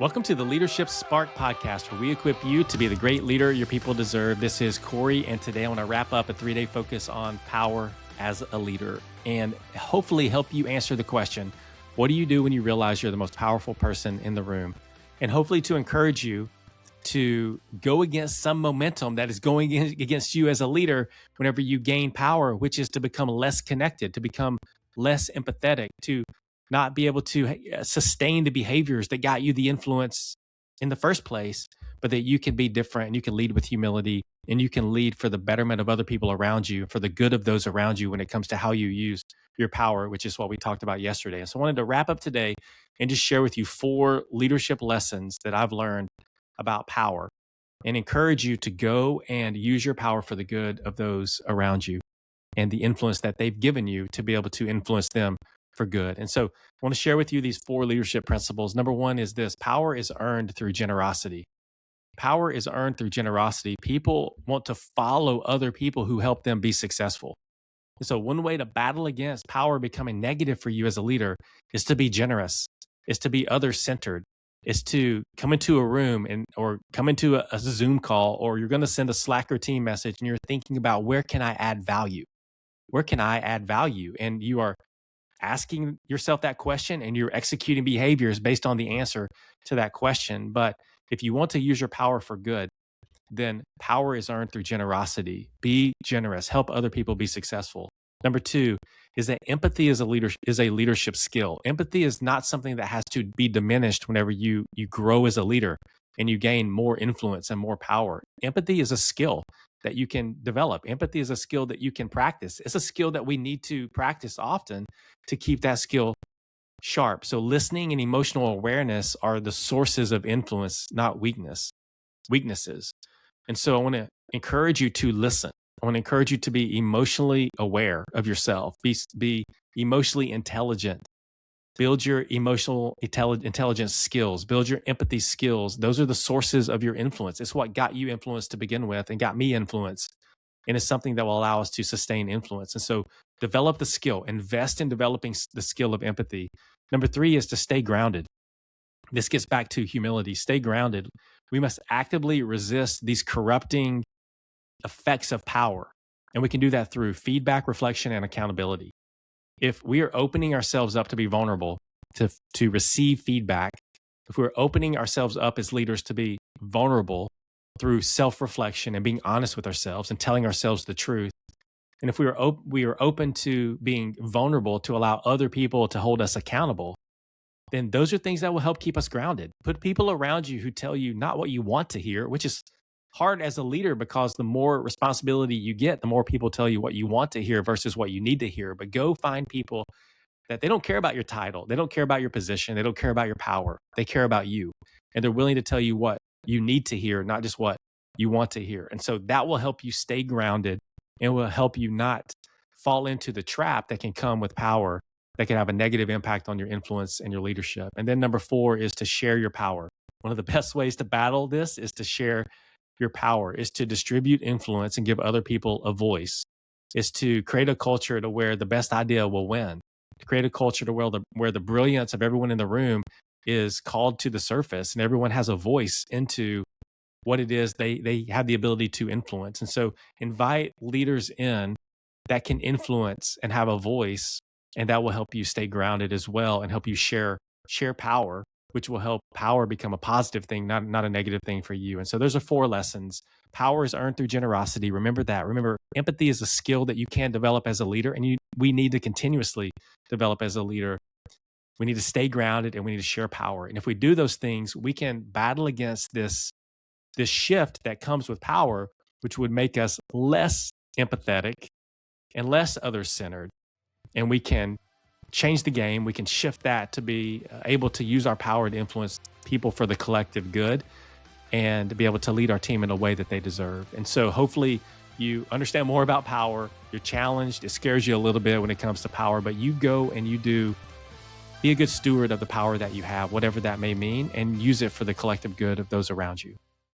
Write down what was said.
Welcome to the Leadership Spark podcast, where we equip you to be the great leader your people deserve. This is Corey, and today I want to wrap up a 3-day focus on power as a leader and hopefully help you answer the question, what do you do when you realize you're the most powerful person in the room? And hopefully to encourage you to go against some momentum that is going against you as a leader whenever you gain power, which is to become less connected, to become less empathetic, to not be able to sustain the behaviors that got you the influence in the first place, but that you can be different and you can lead with humility and you can lead for the betterment of other people around you, for the good of those around you when it comes to how you use your power, which is what we talked about yesterday. And so I wanted to wrap up today and just share with you 4 leadership lessons that I've learned about power and encourage you to go and use your power for the good of those around you and the influence that they've given you to be able to influence them for good. And so I want to share with you these 4 leadership principles. Number 1 is this: power is earned through generosity. Power is earned through generosity. People want to follow other people who help them be successful. And so one way to battle against power becoming negative for you as a leader is to be generous, is to be other-centered, is to come into a room or come into a Zoom call, or you're going to send a Slack or team message and you're thinking about, where can I add value? Where can I add value? And you are asking yourself that question and you're executing behaviors based on the answer to that question. But if you want to use your power for good, then power is earned through generosity. Be generous, help other people be successful. Number 2 is that empathy is a leadership skill. Empathy is not something that has to be diminished whenever you grow as a leader and you gain more influence and more power. Empathy is a skill that you can develop. Empathy is a skill that you can practice. It's a skill that we need to practice often to keep that skill sharp. So listening and emotional awareness are the sources of influence, not weaknesses. And so I want to encourage you to listen. I want to encourage you to be emotionally aware of yourself, be emotionally intelligent. Build your emotional intelligence skills, build your empathy skills. Those are the sources of your influence. It's what got you influence to begin with and got me influence. And it's something that will allow us to sustain influence. And so develop the skill, invest in developing the skill of empathy. Number 3 is to stay grounded. This gets back to humility. Stay grounded. We must actively resist these corrupting effects of power. And we can do that through feedback, reflection, and accountability. If we are opening ourselves up to be vulnerable, to receive feedback, if we're opening ourselves up as leaders to be vulnerable through self-reflection and being honest with ourselves and telling ourselves the truth, and if we are open to being vulnerable to allow other people to hold us accountable, then those are things that will help keep us grounded. Put people around you who tell you not what you want to hear, which is hard as a leader because the more responsibility you get, the more people tell you what you want to hear versus what you need to hear. But go find people that they don't care about your title. They don't care about your position. They don't care about your power. They care about you. And they're willing to tell you what you need to hear, not just what you want to hear. And so that will help you stay grounded and will help you not fall into the trap that can come with power that can have a negative impact on your influence and your leadership. And then number 4 is to share your power. One of the best ways to battle this is to share your power, is to distribute influence and give other people a voice, is to create a culture to where the best idea will win, to create a culture to where the brilliance of everyone in the room is called to the surface and everyone has a voice into what it is they have the ability to influence. And so invite leaders in that can influence and have a voice, and that will help you stay grounded as well and help you share power, which will help power become a positive thing, not a negative thing for you. And so those are 4 lessons. Power is earned through generosity. Remember that. Remember, empathy is a skill that you can develop as a leader, and we need to continuously develop as a leader. We need to stay grounded and we need to share power. And if we do those things, we can battle against this shift that comes with power, which would make us less empathetic and less other-centered. And we can change the game. We can shift that to be able to use our power to influence people for the collective good and to be able to lead our team in a way that they deserve. And so hopefully you understand more about power. You're challenged. It scares you a little bit when it comes to power, but you go and you do. Be a good steward of the power that you have, whatever that may mean, and use it for the collective good of those around you.